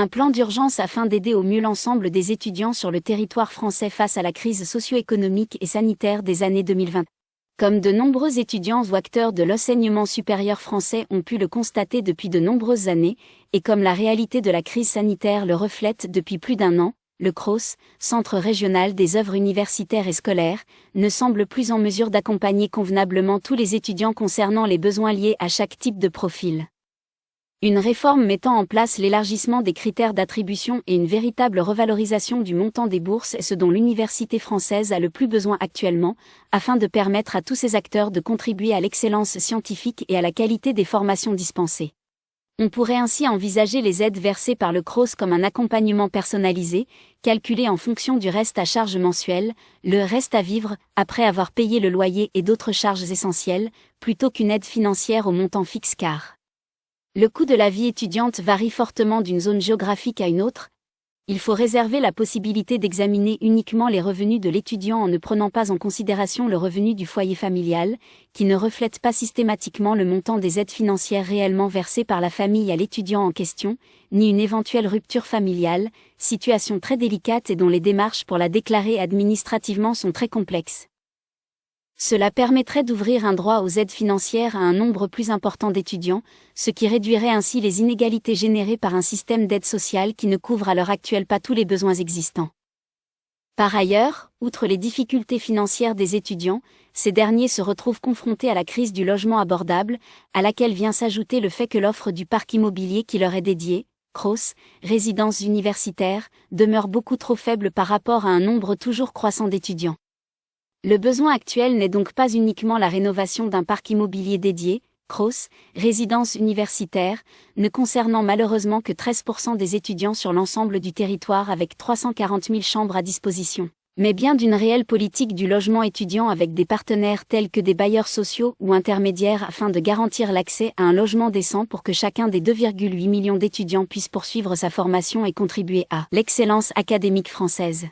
Un plan d'urgence afin d'aider au mieux l'ensemble des étudiants sur le territoire français face à la crise socio-économique et sanitaire des années 2020. Comme de nombreux étudiants ou acteurs de l'enseignement supérieur français ont pu le constater depuis de nombreuses années, et comme la réalité de la crise sanitaire le reflète depuis plus d'un an, le CROSS, Centre régional des œuvres universitaires et scolaires, ne semble plus en mesure d'accompagner convenablement tous les étudiants concernant les besoins liés à chaque type de profil. Une réforme mettant en place l'élargissement des critères d'attribution et une véritable revalorisation du montant des bourses est ce dont l'université française a le plus besoin actuellement, afin de permettre à tous ces acteurs de contribuer à l'excellence scientifique et à la qualité des formations dispensées. On pourrait ainsi envisager les aides versées par le CROSS comme un accompagnement personnalisé, calculé en fonction du reste à charge mensuel, le reste à vivre, après avoir payé le loyer et d'autres charges essentielles, plutôt qu'une aide financière au montant fixe car le coût de la vie étudiante varie fortement d'une zone géographique à une autre. Il faut réserver la possibilité d'examiner uniquement les revenus de l'étudiant en ne prenant pas en considération le revenu du foyer familial, qui ne reflète pas systématiquement le montant des aides financières réellement versées par la famille à l'étudiant en question, ni une éventuelle rupture familiale, situation très délicate et dont les démarches pour la déclarer administrativement sont très complexes. Cela permettrait d'ouvrir un droit aux aides financières à un nombre plus important d'étudiants, ce qui réduirait ainsi les inégalités générées par un système d'aide sociale qui ne couvre à l'heure actuelle pas tous les besoins existants. Par ailleurs, outre les difficultés financières des étudiants, ces derniers se retrouvent confrontés à la crise du logement abordable, à laquelle vient s'ajouter le fait que l'offre du parc immobilier qui leur est dédié, CROSS, résidences universitaires, demeure beaucoup trop faible par rapport à un nombre toujours croissant d'étudiants. Le besoin actuel n'est donc pas uniquement la rénovation d'un parc immobilier dédié, CROSS, résidence universitaire, ne concernant malheureusement que 13% des étudiants sur l'ensemble du territoire avec 340 000 chambres à disposition, mais bien d'une réelle politique du logement étudiant avec des partenaires tels que des bailleurs sociaux ou intermédiaires afin de garantir l'accès à un logement décent pour que chacun des 2,8 millions d'étudiants puisse poursuivre sa formation et contribuer à l'excellence académique française.